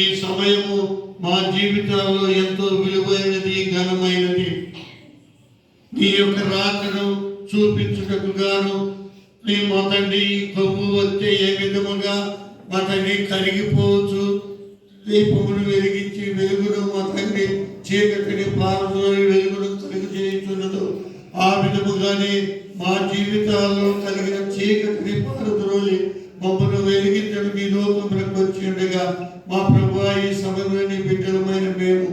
ఈ సమయము మా జీవితాల్లో ఎంతో విలువైనది, ఘనమైనది. నీ యొక్క రాకను చూపించుటకు గాను నీ మా తండ్రి కొవ్వు వస్తే ఏ విధముగా మా తండ్రి కరిగిపోవచ్చు, దీపమును వెలిగించి వెలుగును మా తండ్రి చీకటిని పారదోలి వెలుగును కలుగు చేయుచున్నదో ఆ విధముగానే మా జీవితాల్లో కలిగిన చీకటిని పారద్రోలి మమ్మల్ని వెలిగించడం ఈ లోకంలోకి వచ్చి ఉండగా మా ప్రభువా ఈ సమయంలోని బిడ్డలమైన మేము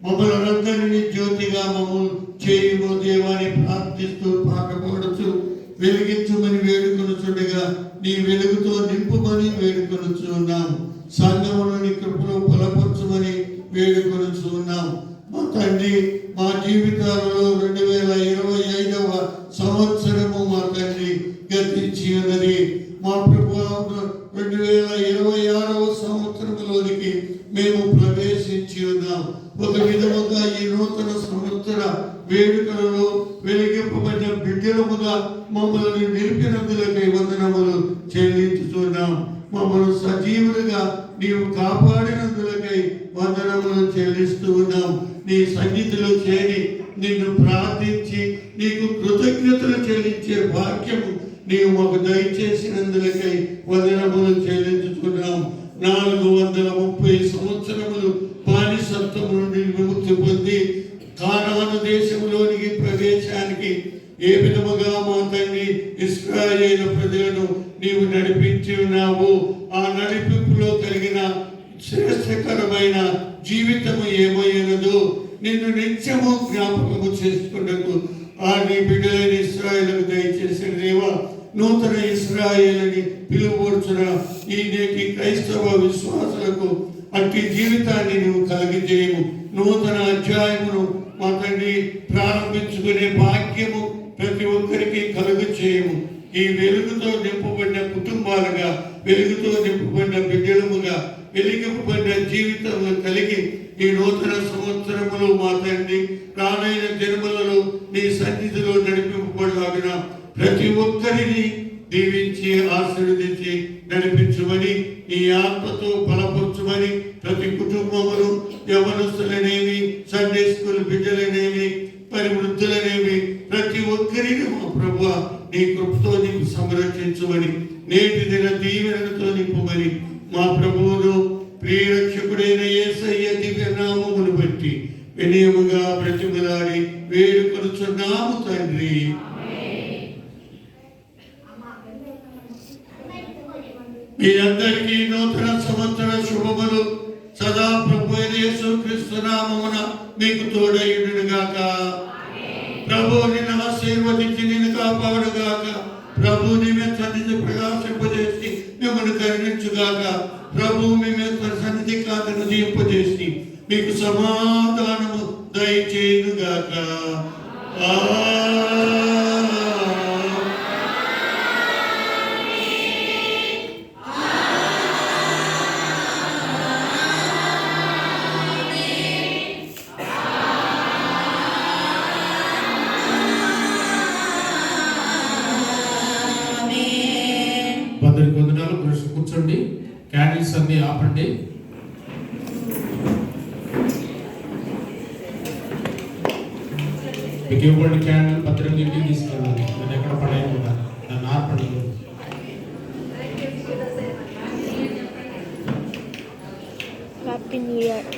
మమ్మల్ని అందరినీ జ్యోతిగా మమ్మల్ని చేయము దేవాన్ని ప్రార్థిస్తూ పాట పాడుతూ వెలిగించమని వేడుకొనుచుండగా నీ వెలుగుతో నింపుమని వేడుకొనుచున్నాం. సంఘములోని కృపలో బలపరచమని వేడుకొనుచున్నాం. మా తండ్రి మా జీవితాలలో 2025వ సంవత్సరము మా తండ్రి గతించి ఉన్నది. మా ప్రభువు 2026వ సంవత్సరంలోనికి మేము ప్రవేశించి ఉన్నాం. ఒక విధముగా ఈ నూతన సంవత్సర వేడుకలలో వెలిగింపబడిన బిడ్డలముగా మమ్మల్ని నిలిపినందులకై వందనములు చెల్లించుతున్నాం. మమ్మల్ని సజీవులుగా నీవు కాపాడినందులకై వందనములు చెల్లిస్తూ ఉన్నాం. నీ సన్నిధిలో చేరి నిన్ను ప్రార్థించి నీకు కృతజ్ఞతలు చెల్లించే భాగ్యము నీవు మాకు దయచేసినందులకై వందనములు చెల్లించుతున్నాం. 430 సంవత్సరములు బానిసత్వము నుండి విముక్తి పొంది కానాను దేశంలోనికి ప్రవేశానికి ఏ విధముగా మా తండ్రి ఇశ్రాయేలు ప్రజలను నీవు నడిపించి ఉన్నావు. ఆ నడిపింపులో కలిగిన శ్రేష్టకరమైన జీవితము ఏమైనదో నిన్ను నిత్యము జ్ఞాపకము చేసుకున్నకు ఆ నీ బిడ్డలైన ఇశ్రాయేలుకు దయచేసిన దేవా, నూతన ఇశ్రాయేలుని పిలువబడుచున్న ఈ నేటి క్రైస్తవ విశ్వాసులకు అట్టి జీవితాన్ని నువ్వు కలిగించేయము. నూతన అధ్యాయమును మా తండ్రి ప్రారంభించుకునే భాగ్యము ప్రతి ఒక్కరికి కలుగు చేయము. ఈ వెలుగుతో నింపబడిన కుటుంబాలుగా, వెలుగుతో నింపబడిన బిడ్డలముగా, వెలిగింపబడిన జీవితంలో కలిగి ఈ నూతన సంవత్సరములు మా తండ్రి రానైన జన్మలలో నీ సన్నిధిలో నడిపింపబడిన ప్రతి ఒక్కరిని దీవించి ఆశీర్వదించి నడిపించమని ఈ ఆత్మతో బలపరచమని ప్రతి కుటుంబములు యవనస్తులనేవి, సండే స్కూల్ బిడ్డలనేవి, వృద్ధులనేవి ప్రతి ఒక్కరిని మా ప్రభువా నీ కృపతో నీకు సంరక్షించమని నేటి దిన దీవెనలతో నింపమని మా ప్రభువును ప్రియరక్షకుడైన యేసయ్య దివ్య నామమును బట్టి వినయముగా బ్రతిమలాడి వేడుకొనుచున్నాము తండ్రి. మీ అందరికీ నూతన సంవత్సర శుభములు సదా ప్రభు యేసు క్రీస్తు నామమున మీకు తోడైయును గాక. ప్రభు నిన్ను ఆశీర్వదించి నిన్ను కాపాడు గాక. ప్రభు నీ మీద సన్నిధి ప్రకాశింపజేసి మిమ్మల్ని కరుణించుగాక. ప్రభు మీ మీద సన్నిధి కాంతిని దీంపజేసి మీకు సమాధానము దయచేయును గాక. అందరికి వందనాలు. కూర్చోండి. క్యాండిల్స్ అన్ని ఆపండి. మీకు ఇవ్వండి క్యాండిల్, పత్రికలు ఇంటికి తీసుకెళ్ళాలి. నేను ఎక్కడ పడేయకుండా నన్ను ఆర్పండి. Happy new year.